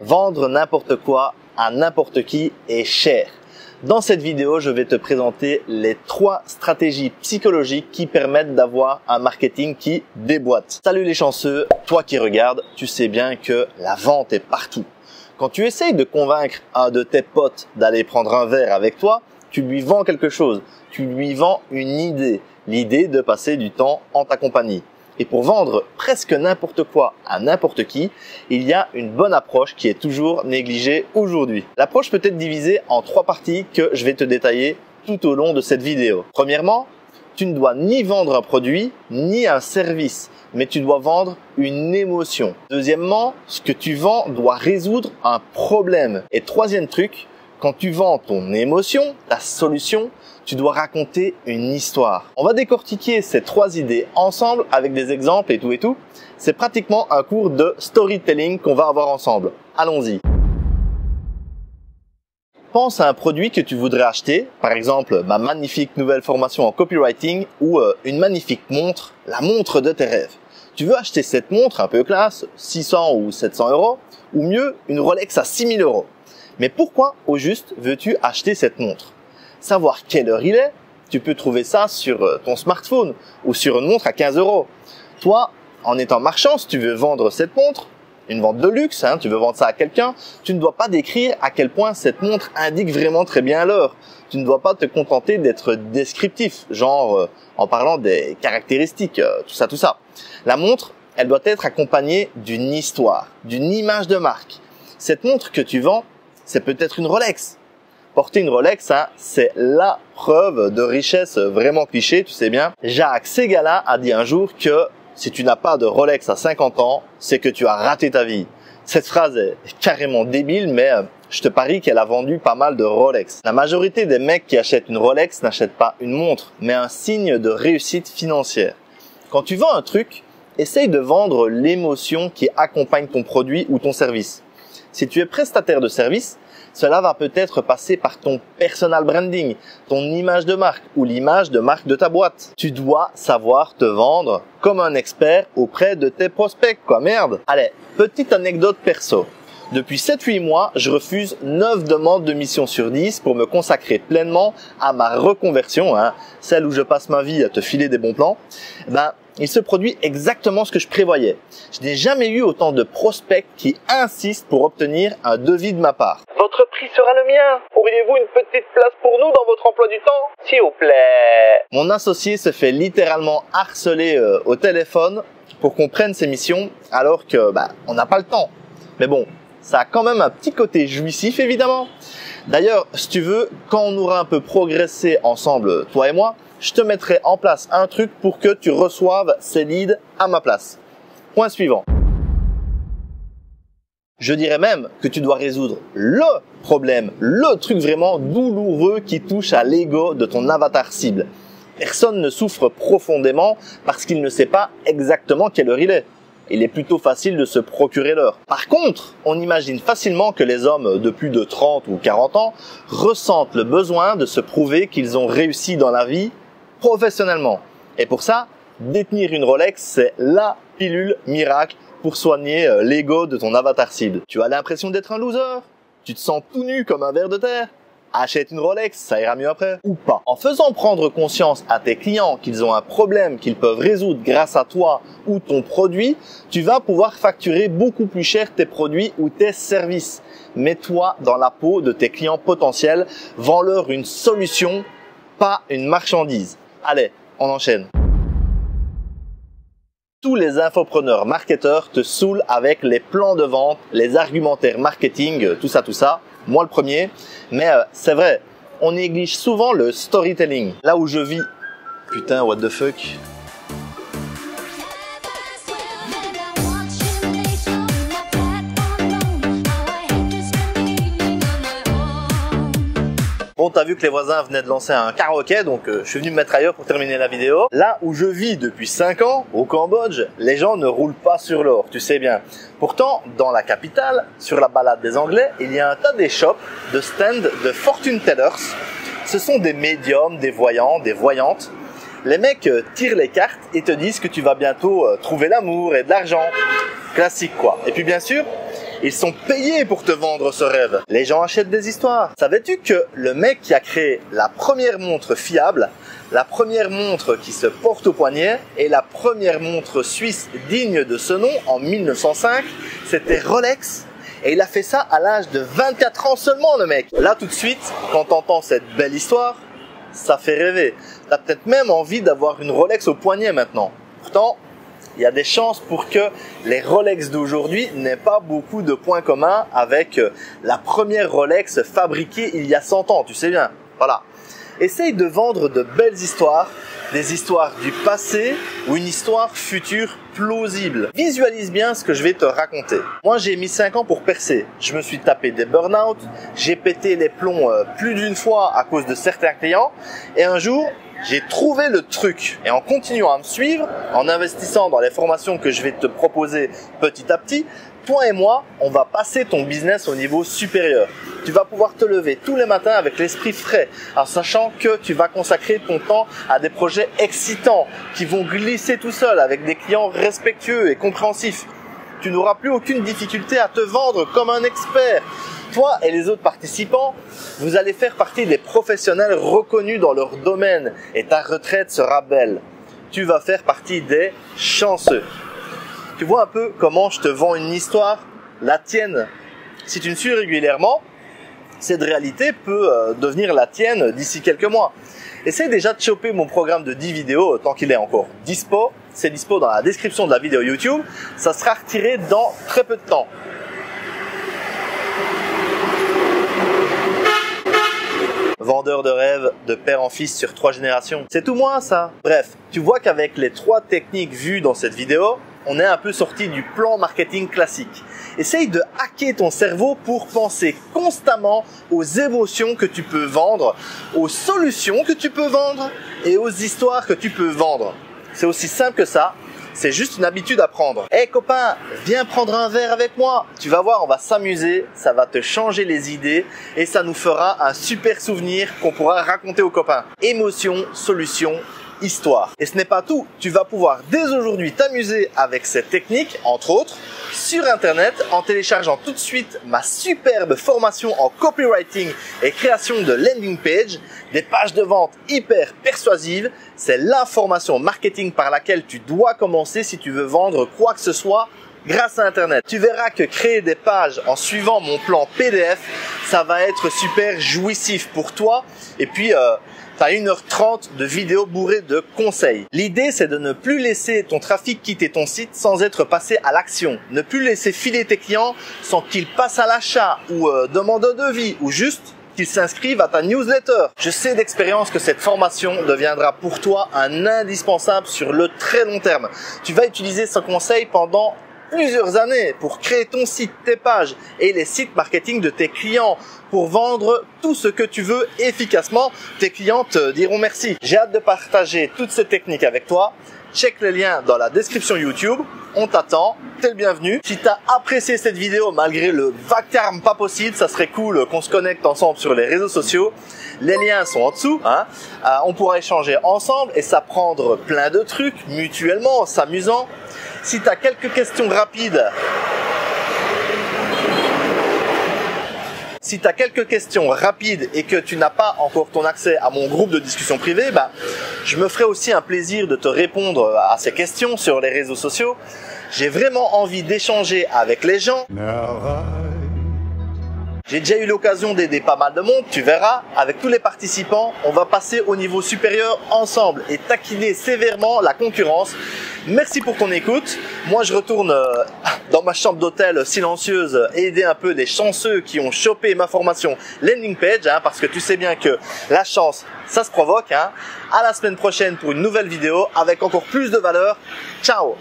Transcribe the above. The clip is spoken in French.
Vendre n'importe quoi à n'importe qui est cher. Dans cette vidéo, je vais te présenter les 3 stratégies psychologiques qui permettent d'avoir un marketing qui déboîte. Salut les chanceux, toi qui regardes, tu sais bien que la vente est partout. Quand tu essayes de convaincre un de tes potes d'aller prendre un verre avec toi, tu lui vends quelque chose, tu lui vends une idée, l'idée de passer du temps en ta compagnie. Et pour vendre presque n'importe quoi à n'importe qui, il y a une bonne approche qui est toujours négligée aujourd'hui. L'approche peut être divisée en 3 parties que je vais te détailler tout au long de cette vidéo. Premièrement, tu ne dois ni vendre un produit ni un service, mais tu dois vendre une émotion. Deuxièmement, ce que tu vends doit résoudre un problème. Et troisième truc, quand tu vends ton émotion, ta solution, tu dois raconter une histoire. On va décortiquer ces 3 idées ensemble avec des exemples et tout. C'est pratiquement un cours de storytelling qu'on va avoir ensemble. Allons-y. Pense à un produit que tu voudrais acheter, par exemple ma magnifique nouvelle formation en copywriting ou une magnifique montre, la montre de tes rêves. Tu veux acheter cette montre un peu classe, 600 ou 700 €, ou mieux une Rolex à 6000 €. Mais pourquoi au juste veux-tu acheter cette montre? Savoir quelle heure il est, tu peux trouver ça sur ton smartphone ou sur une montre à 15 €. Toi, en étant marchand, si tu veux vendre cette montre, une vente de luxe, tu veux vendre ça à quelqu'un, tu ne dois pas décrire à quel point cette montre indique vraiment très bien l'heure. Tu ne dois pas te contenter d'être descriptif, genre en parlant des caractéristiques, tout ça. La montre, elle doit être accompagnée d'une histoire, d'une image de marque. Cette montre que tu vends, c'est peut-être une Rolex. Porter une Rolex, c'est la preuve de richesse vraiment cliché, tu sais bien. Jacques Ségala a dit un jour que si tu n'as pas de Rolex à 50 ans, c'est que tu as raté ta vie. Cette phrase est carrément débile, mais je te parie qu'elle a vendu pas mal de Rolex. La majorité des mecs qui achètent une Rolex n'achètent pas une montre, mais un signe de réussite financière. Quand tu vends un truc, essaye de vendre l'émotion qui accompagne ton produit ou ton service. Si tu es prestataire de service, cela va peut-être passer par ton personal branding, ton image de marque ou l'image de marque de ta boîte. Tu dois savoir te vendre comme un expert auprès de tes prospects, quoi, merde. Allez, petite anecdote perso. Depuis 7-8 mois, je refuse 9 demandes de mission sur 10 pour me consacrer pleinement à ma reconversion, celle où je passe ma vie à te filer des bons plans. Il se produit exactement ce que je prévoyais. Je n'ai jamais eu autant de prospects qui insistent pour obtenir un devis de ma part. Votre prix sera le mien. Auriez-vous une petite place pour nous dans votre emploi du temps, s'il vous plaît? Mon associé se fait littéralement harceler au téléphone pour qu'on prenne ses missions alors que on n'a pas le temps. Mais bon, ça a quand même un petit côté jouissif évidemment. D'ailleurs, si tu veux, quand on aura un peu progressé ensemble, toi et moi, je te mettrai en place un truc pour que tu reçoives ces leads à ma place. Point suivant. Je dirais même que tu dois résoudre le problème, le truc vraiment douloureux qui touche à l'ego de ton avatar cible. Personne ne souffre profondément parce qu'il ne sait pas exactement quelle heure il est. Il est plutôt facile de se procurer l'heure. Par contre, on imagine facilement que les hommes de plus de 30 ou 40 ans ressentent le besoin de se prouver qu'ils ont réussi dans la vie professionnellement. Et pour ça, détenir une Rolex, c'est la pilule miracle pour soigner l'ego de ton avatar cible. Tu as l'impression d'être un loser? Tu te sens tout nu comme un ver de terre? Achète une Rolex, ça ira mieux après. Ou pas. En faisant prendre conscience à tes clients qu'ils ont un problème qu'ils peuvent résoudre grâce à toi ou ton produit, tu vas pouvoir facturer beaucoup plus cher tes produits ou tes services. Mets-toi dans la peau de tes clients potentiels, vends-leur une solution, pas une marchandise. Allez, on enchaîne. Tous les infopreneurs marketeurs te saoulent avec les plans de vente, les argumentaires marketing, tout ça. Moi le premier. Mais c'est vrai, on néglige souvent le storytelling. Là où je vis, putain, what the fuck. Bon, t'as vu que les voisins venaient de lancer un karaoké, donc je suis venu me mettre ailleurs pour terminer la vidéo. Là où je vis depuis 5 ans, au Cambodge, les gens ne roulent pas sur l'or, tu sais bien. Pourtant, dans la capitale, sur la balade des Anglais, il y a un tas d'échoppes, de stands de fortune tellers. Ce sont des médiums, des voyants, des voyantes. Les mecs tirent les cartes et te disent que tu vas bientôt trouver l'amour et de l'argent. Classique quoi. Et puis bien sûr, Ils sont payés pour te vendre ce rêve. Les gens achètent des histoires. Savais-tu que le mec qui a créé la première montre fiable, la première montre qui se porte au poignet et la première montre suisse digne de ce nom en 1905, c'était Rolex? Et il a fait ça à l'âge de 24 ans seulement, le mec. Là, tout de suite, quand t'entends cette belle histoire, ça fait rêver. T'as peut-être même envie d'avoir une Rolex au poignet maintenant. Pourtant, il y a des chances pour que les Rolex d'aujourd'hui n'aient pas beaucoup de points communs avec la première Rolex fabriquée il y a 100 ans, tu sais bien. Voilà. Essaye de vendre de belles histoires, des histoires du passé ou une histoire future plausible. Visualise bien ce que je vais te raconter. Moi, j'ai mis 5 ans pour percer. Je me suis tapé des burn-out, j'ai pété les plombs plus d'une fois à cause de certains clients et un jour, j'ai trouvé le truc. Et en continuant à me suivre, en investissant dans les formations que je vais te proposer petit à petit, toi et moi, on va passer ton business au niveau supérieur. Tu vas pouvoir te lever tous les matins avec l'esprit frais, en sachant que tu vas consacrer ton temps à des projets excitants qui vont glisser tout seul avec des clients respectueux et compréhensifs. Tu n'auras plus aucune difficulté à te vendre comme un expert. Toi et les autres participants, vous allez faire partie des professionnels reconnus dans leur domaine et ta retraite sera belle. Tu vas faire partie des chanceux. Tu vois un peu comment je te vends une histoire, la tienne. Si tu me suis régulièrement, cette réalité peut devenir la tienne d'ici quelques mois. Essaye déjà de choper mon programme de 10 vidéos tant qu'il est encore dispo. C'est dispo dans la description de la vidéo YouTube. Ça sera retiré dans très peu de temps. Vendeur de rêve de père en fils sur 3 générations. C'est tout moi ça. Bref, tu vois qu'avec les 3 techniques vues dans cette vidéo, on est un peu sorti du plan marketing classique. Essaye de hacker ton cerveau pour penser constamment aux émotions que tu peux vendre, aux solutions que tu peux vendre et aux histoires que tu peux vendre. C'est aussi simple que ça. C'est juste une habitude à prendre. Hey copain, viens prendre un verre avec moi. Tu vas voir, on va s'amuser, ça va te changer les idées et ça nous fera un super souvenir qu'on pourra raconter aux copains. Émotion, solution, histoire. Et ce n'est pas tout, tu vas pouvoir dès aujourd'hui t'amuser avec cette technique, entre autres, sur internet en téléchargeant tout de suite ma superbe formation en copywriting et création de landing page, des pages de vente hyper persuasives. C'est la formation marketing par laquelle tu dois commencer si tu veux vendre quoi que ce soit grâce à internet. Tu verras que créer des pages en suivant mon plan PDF, ça va être super jouissif pour toi. Et puis, t'as 1h30 de vidéos bourrées de conseils. L'idée, c'est de ne plus laisser ton trafic quitter ton site sans être passé à l'action. Ne plus laisser filer tes clients sans qu'ils passent à l'achat ou demandent un devis ou juste qu'ils s'inscrivent à ta newsletter. Je sais d'expérience que cette formation deviendra pour toi un indispensable sur le très long terme. Tu vas utiliser ce conseil pendant plusieurs années pour créer ton site, tes pages et les sites marketing de tes clients pour vendre tout ce que tu veux efficacement. Tes clients te diront merci. J'ai hâte de partager toutes ces techniques avec toi. Check les liens dans la description YouTube. On t'attend. T'es le bienvenu. Si t'as apprécié cette vidéo malgré le vacarme pas possible, ça serait cool qu'on se connecte ensemble sur les réseaux sociaux. Les liens sont en dessous. On pourra échanger ensemble et s'apprendre plein de trucs mutuellement en s'amusant. Si tu as quelques questions rapides, et que tu n'as pas encore ton accès à mon groupe de discussion privée, je me ferai aussi un plaisir de te répondre à ces questions sur les réseaux sociaux. J'ai vraiment envie d'échanger avec les gens. J'ai déjà eu l'occasion d'aider pas mal de monde, tu verras, avec tous les participants, on va passer au niveau supérieur ensemble et taquiner sévèrement la concurrence. Merci pour ton écoute. Moi, je retourne dans ma chambre d'hôtel silencieuse et aider un peu les chanceux qui ont chopé ma formation landing page, parce que tu sais bien que la chance, ça se provoque. À la semaine prochaine pour une nouvelle vidéo avec encore plus de valeur. Ciao!